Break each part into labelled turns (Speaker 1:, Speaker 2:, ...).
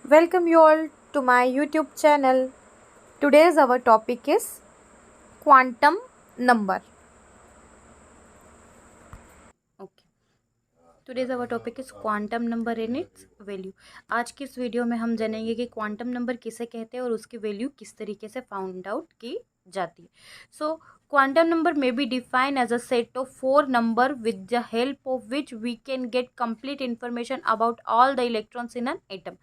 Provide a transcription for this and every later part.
Speaker 1: Welcome you all to my YouTube channel. Today's our topic is quantum number. Okay. Today's our topic is quantum number and its value. आज की इस video में हम जानेंगे कि quantum number किसे कहते हैं और उसकी वैल्यू किस तरीके से फाउंड आउट की जाती है. So quantum number may be defined as a set of four number with the help of which we can get complete information about all the electrons in an atom.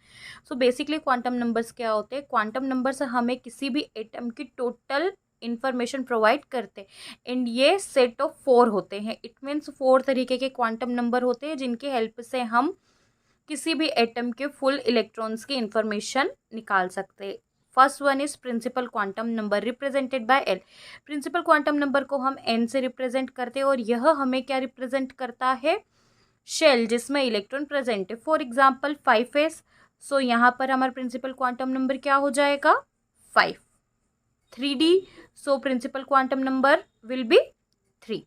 Speaker 1: So basically quantum numbers क्या होते हैं? quantum numbers हमें किसी भी atom की total information provide करते हैं and ये सेट ऑफ फोर होते हैं. इट मीन्स फोर तरीके के क्वांटम नंबर होते हैं जिनकी हेल्प से हम किसी भी एटम के फुल इलेक्ट्रॉन्स की इंफॉर्मेशन निकाल सकते हैं. First one is principal quantum number represented by L. Principal quantum number को हम एन से रिप्रेजेंट करते हैं और यह हमें क्या रिप्रेजेंट करता है? शेल जिसमें इलेक्ट्रॉन प्रेजेंट है. For example 5s. सो यहाँ पर हमारा प्रिंसिपल क्वांटम नंबर क्या हो जाएगा? 5. 3d. So principal quantum number will be 3.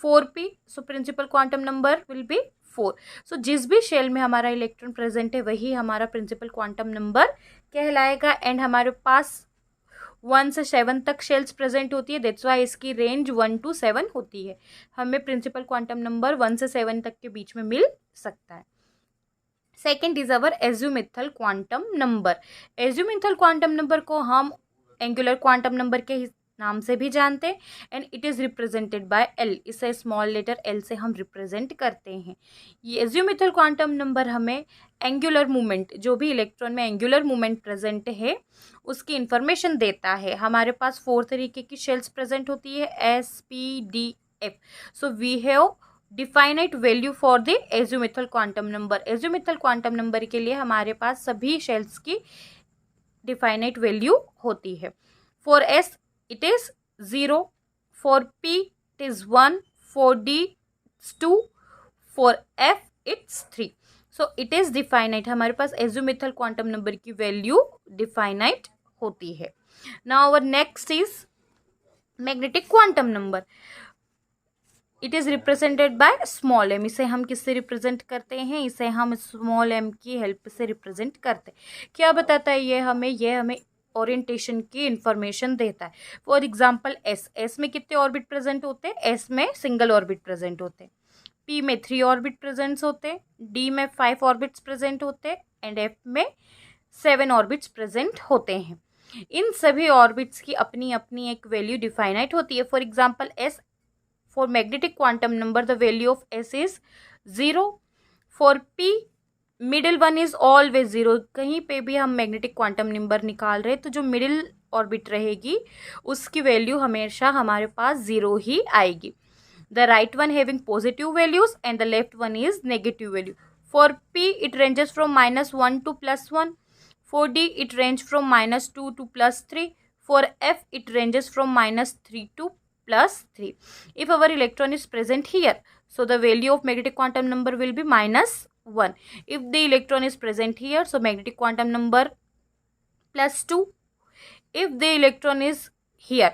Speaker 1: 4p. So principal quantum number will be 4. So जिस भी शेल में हमारा इलेक्ट्रॉन प्रेजेंट है वही हमारा प्रिंसिपल क्वांटम नंबर कहलाएगा. एंड हमारे पास 1 से 7 तक शेल्स प्रेजेंट होती है. दैट्स वाई इसकी रेंज 1 to 7 होती है. हमें प्रिंसिपल क्वांटम नंबर 1 से 7 तक के बीच में मिल सकता है. Second is our azimuthal quantum number. Azimuthal quantum number को हम एंगुलर क्वांटम नंबर के नाम से भी जानते हैं and it is represented by L. इसे स्मॉल लेटर एल से हम रिप्रेजेंट करते हैं. ये एज्यूमिथल क्वांटम नंबर हमें एंगुलर मूवमेंट, जो भी इलेक्ट्रॉन में एंगुलर मूवमेंट प्रेजेंट है उसकी इंफॉर्मेशन देता है. हमारे पास 4 तरीके की शेल्स प्रेजेंट होती है, S P D F. So we have definite value for the azimuthal quantum number. Azimuthal quantum number के लिए हमारे पास सभी शेल्स की डिफाइनाइट वैल्यू होती है. For S it is 0, for P it is 1, for D it's 2, for F it's 3. So it is definite. हमारे पास azimuthal quantum number की वैल्यू डिफाइनाइट होती है. Now our next is magnetic quantum number. It is represented by small M. इसे हम किससे represent करते हैं? इसे हम स्मॉल एम की हेल्प से रिप्रेजेंट करते हैं. क्या बताता है ये हमें ओरिएंटेशन की इंफॉर्मेशन देता है. फॉर एग्जांपल एस में कितने ऑर्बिट प्रेजेंट होते हैं? एस में सिंगल ऑर्बिट प्रेजेंट होते हैं. पी में 3 ऑर्बिट प्रेजेंट होते हैं. डी में 5 ऑर्बिट्स प्रेजेंट होते हैं एंड एफ में 7 ऑर्बिट्स प्रेजेंट होते हैं. इन सभी ऑर्बिट्स की अपनी अपनी एक वैल्यू डिफाइनाइट होती है. For example S, for magnetic quantum number the value of S is 0. for P middle one is always 0. कहीं पे भी हम मैग्नेटिक क्वांटम नंबर निकाल रहे तो जो मिडिल ऑर्बिट रहेगी उसकी वैल्यू हमेशा हमारे पास 0 ही आएगी. The right one having positive values and the left one is negative value. For P it ranges from -1 to +1. For D it range from -2 to +3. For F it ranges from -3 to +3. If our electron is present here, so the value of magnetic quantum number will be -1. If the electron is present here, so magnetic quantum number +2. If the electron is here,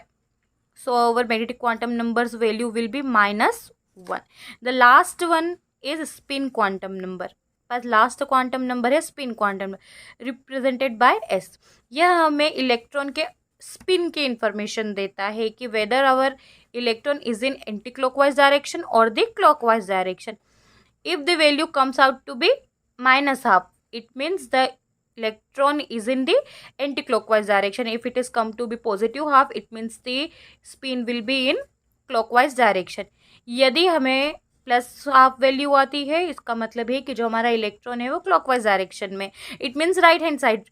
Speaker 1: so our magnetic quantum number's value will be -1. The last one is spin quantum number. पास last quantum number है spin quantum number represented by S. यह हमें electron के spin की information देता है कि whether our electron is in anti clockwise direction और the clockwise direction. If the value comes out to be -12, it means the electron is in the anti-clockwise direction. If it is come to be +12, it means the spin will be in clockwise direction. यदि हमें +12 value आती है इसका मतलब है कि जो हमारा इलेक्ट्रॉन है वो क्लॉकवाइज डायरेक्शन में, it means right hand side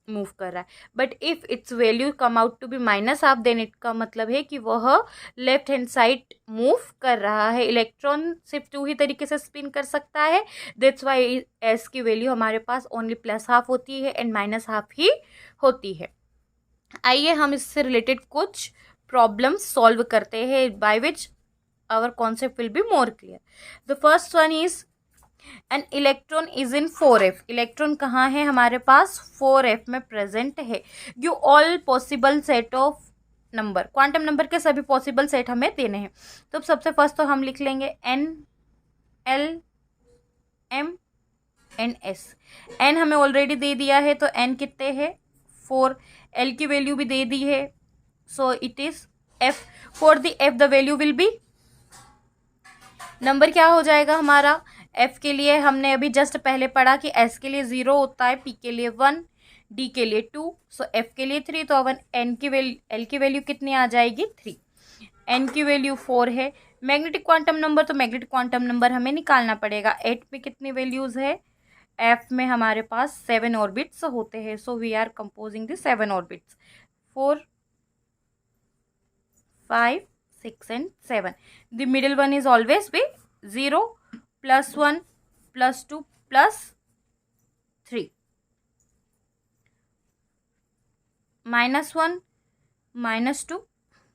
Speaker 1: move कर रहा है. But if its value come out to be -12 then इसका मतलब है कि वह लेफ्ट हैंड साइड मूव कर रहा है. इलेक्ट्रॉन सिर्फ 2 ही तरीके से स्पिन कर सकता है. दैट्स वाई एस की वैल्यू हमारे पास ओनली +12 होती है एंड -12 ही होती है. आइए हम इससे रिलेटेड कुछ प्रॉब्लम्स सॉल्व करते हैं by which our concept will be more clear. The first one is an electron is in 4f. Electron कहाँ है? हमारे पास 4f में प्रेजेंट है. Give all possible set of number. Quantum number के सभी पॉसिबल सेट हमें देने हैं. तो सबसे फर्स्ट तो हम लिख लेंगे n, l, m, and S. N हमें ऑलरेडी दे दिया है तो एन कितने है 4, एल की वैल्यू भी दे दी है, so it is F. For the F the value will B, number क्या हो जाएगा हमारा एफ के लिए, हमने अभी जस्ट पहले पढ़ा कि एस के लिए 0 होता है, पी के लिए 1, डी के लिए 2, सो एफ के लिए 3, तो अब एन की वैल्यू, एल की वैल्यू कितनी आ जाएगी 3, एन की वैल्यू 4 है। मैग्नेटिक क्वांटम नंबर, तो मैग्नेटिक क्वांटम नंबर हमें निकालना पड़ेगा। 8 में कितनी वैल्यूज है, एफ में हमारे पास 7 ऑर्बिट्स होते हैं, so we are composing the 7 orbits, 4, 5, 6 and 7. The middle one is always be 0, +1, +2, +3, -1, -2,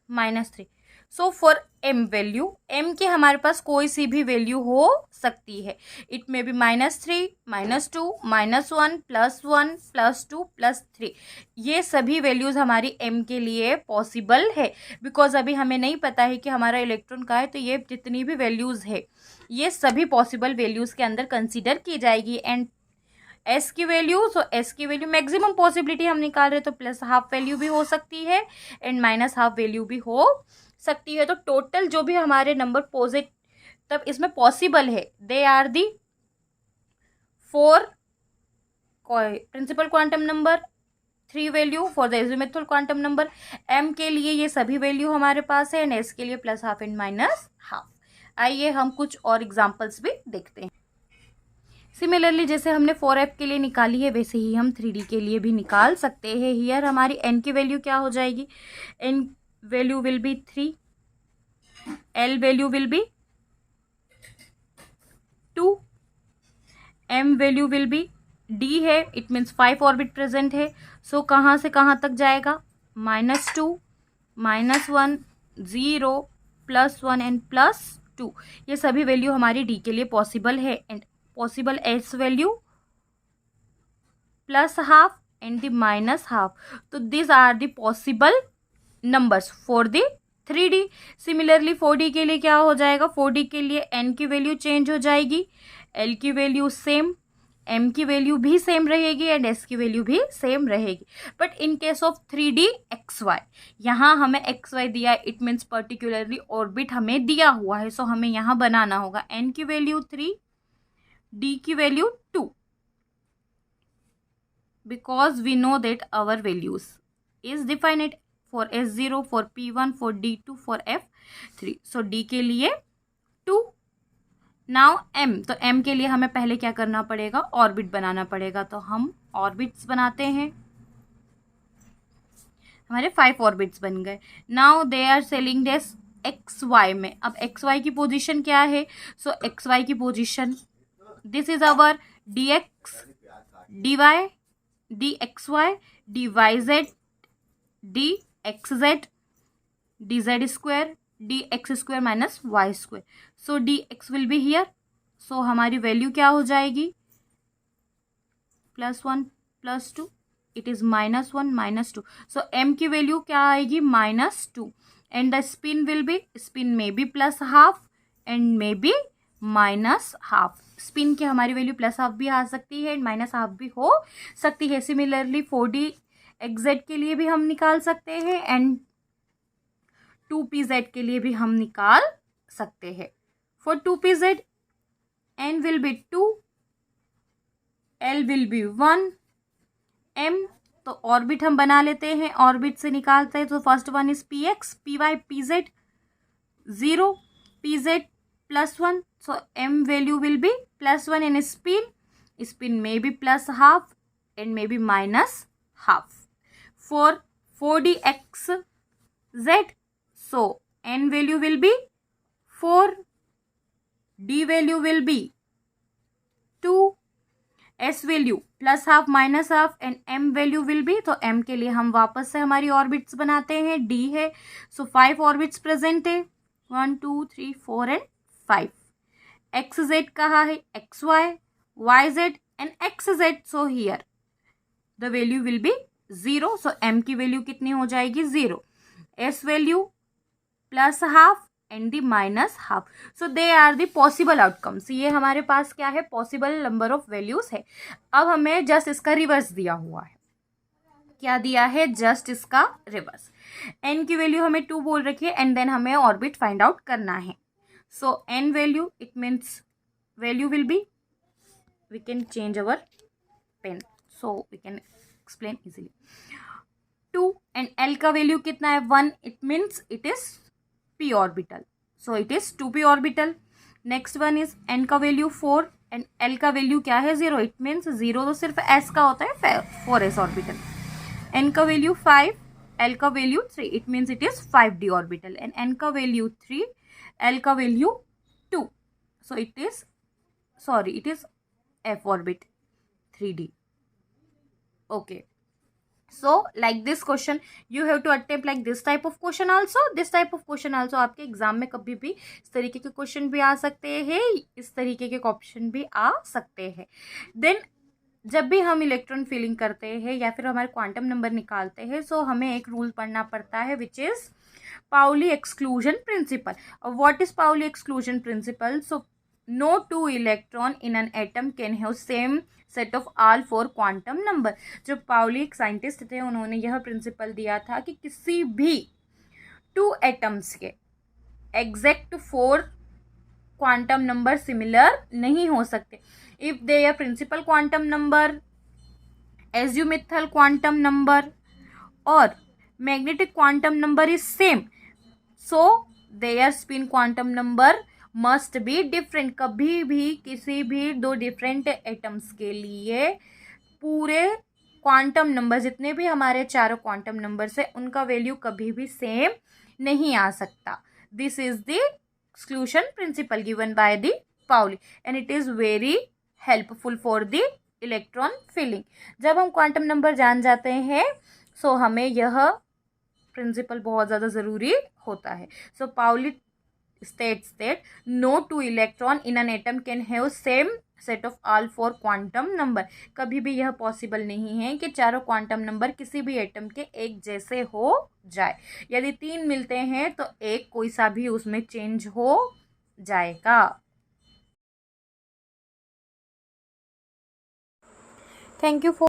Speaker 1: -3. So for M value, M की हमारे पास कोई सी भी वैल्यू हो सकती है, इट मे बी -3, -2, -1, +1, +2, +3, ये सभी वैल्यूज़ हमारी एम के लिए पॉसिबल है, बिकॉज अभी हमें नहीं पता है कि हमारा इलेक्ट्रॉन का है, तो ये जितनी भी वैल्यूज़ है ये सभी पॉसिबल वैल्यूज़ के अंदर कंसिडर की जाएगी। एंड एस की वैल्यू, सो एस की वैल्यू मैक्सिमम पॉसिबिलिटी हम निकाल रहे, तो +½ वैल्यू भी हो सकती है एंड -½ वैल्यू भी हो सकती है। तो टोटल जो भी हमारे नंबर पॉजिटिव इसमें पॉसिबल है, they are the 4 principal quantum number, 3 value for the azimuthal quantum number. M के लिए ये सभी वैल्यू हमारे पास है एंड एस के लिए +½ एंड -½ आइए हम कुछ और एग्जाम्पल्स भी देखते हैं। सिमिलरली जैसे हमने 4f के लिए निकाली है, वैसे ही हम 3d के लिए भी निकाल सकते हैं। हियर हमारी n की वैल्यू क्या हो जाएगी, n value will be 3, l value will B 2, m value will B, d है, इट मीन्स 5 ऑर्बिट प्रेजेंट है, सो कहाँ से कहाँ तक जाएगा, -2, -1, 0, +1 एंड +2, ये सभी वैल्यू हमारी d के लिए पॉसिबल है। And possible s value +½ and the -½ तो these are the possible numbers for the 3d। Similarly 4d के लिए क्या हो जाएगा, 4d के लिए n की वैल्यू चेंज हो जाएगी, l की वैल्यू सेम, m की वैल्यू भी सेम रहेगी एंड s की वैल्यू भी सेम रहेगी। But in case of 3d xy, यहाँ हमें xy दिया है, इट मीन्स पर्टिकुलरली ऑर्बिट हमें दिया हुआ है, सो हमें यहाँ बनाना होगा n की वैल्यू 3, d की value 2, because we know that our values is defined for S0, for P1, for D2, for F3, so D के लिए 2। नाउ M, तो M के लिए हमें पहले क्या करना पड़ेगा, ऑर्बिट बनाना पड़ेगा, तो हम ऑर्बिट्स बनाते हैं, हमारे 5 ऑर्बिट्स बन गए। Now they are selling this XY में, अब XY की पोजीशन क्या है, सो XY की position, this is our dx dy dxy dyz dxz dz square dx square minus y square, so dx will be here, so हमारी value क्या हो जाएगी, +1 +2, इट इज -1 -2, सो m की value क्या आएगी, -2 and the spin will be, spin में be +½ and may be -½ spin की हमारी वैल्यू +½ भी आ सकती है एंड -½ भी हो सकती है। सिमिलरली 4d xz के लिए भी हम निकाल सकते हैं एंड 2pz के लिए भी हम निकाल सकते हैं। For 2pz n will be 2, l will be 1, m, तो ऑर्बिट हम बना लेते हैं, ऑर्बिट से निकालते हैं, तो first one is px, py, pz 0, pz +1, so m value will be +1 in spin, spin may be +½ and may be -½ for 4d xz, so n value will be 4, d value will be 2, s value +½ -½ and m value will B, तो m के लिए हम वापस से हमारी orbits बनाते हैं, d है, सो 5 ऑर्बिट्स प्रेजेंट है, 1 2 3 4 एंड 5। xz कहाँ है, xy, yz and xz, so here the value will be 0, so m की वैल्यू कितनी हो जाएगी, 0, s value +½ and the minus half. So they are the possible outcomes. ये हमारे पास क्या है, पॉसिबल नंबर ऑफ वैल्यूज है. अब हमें जस्ट इसका रिवर्स दिया हुआ है. क्या दिया है, जस्ट इसका रिवर्स. एन की वैल्यू हमें 2 बोल रखी है एंड देन हमें ऑर्बिट फाइंड आउट करना है. So N value, it means value will be, we can change our pen so we can explain easily. 2 and L का वैल्यू कितना है, 1. it means it is p orbital, so it is 2p orbital. next one is N का value 4 and L का value क्या है, 0. it means 0 तो सिर्फ S का होता है, 4s orbital. N का वैल्यू 5, L का value 3, it means it is 5d orbital. and N का वैल्यू 3, L का value 2, so it is, sorry, it is f orbit 3d. okay, so like this question you have to attempt like this type of question also. this type of question also आपके exam में कभी भी इस तरीके के question भी आ सकते हैं, इस तरीके के ऑप्शन भी आ सकते हैं. देन जब भी हम इलेक्ट्रॉन फिलिंग करते हैं या फिर हमारे क्वांटम नंबर निकालते हैं, सो हमें एक रूल पढ़ना पड़ता है which is Pauli exclusion principle. What is Pauli exclusion principle? So no two electron in an atom can have same set of all 4 quantum number. जो पाउली एक साइंटिस्ट थे, उन्होंने यह प्रिंसिपल दिया था कि किसी भी 2 एटम्स के एग्जैक्ट 4 क्वांटम नंबर सिमिलर नहीं हो सकते. If they are principal quantum number, azimuthal quantum number और magnetic quantum number is same, so their spin quantum number must be different. कभी भी किसी भी 2 डिफरेंट एटम्स के लिए पूरे क्वांटम नंबर, जितने भी हमारे चारों क्वांटम नंबर्स है, उनका वैल्यू कभी भी सेम नहीं आ सकता. This is the exclusion principle given by the Pauli and it is very helpful for the electron filling. जब हम क्वांटम नंबर जान जाते हैं, सो हमें यह प्रिंसिपल बहुत ज़्यादा ज़रूरी होता है. सो Pauli states that no 2 electron in an atom can have same set of all 4 quantum number. कभी भी यह पॉसिबल नहीं है कि चारों क्वांटम नंबर किसी भी एटम के एक जैसे हो जाए. यदि 3 मिलते हैं तो एक कोई सा भी उसमें चेंज हो जाएगा. Thank you for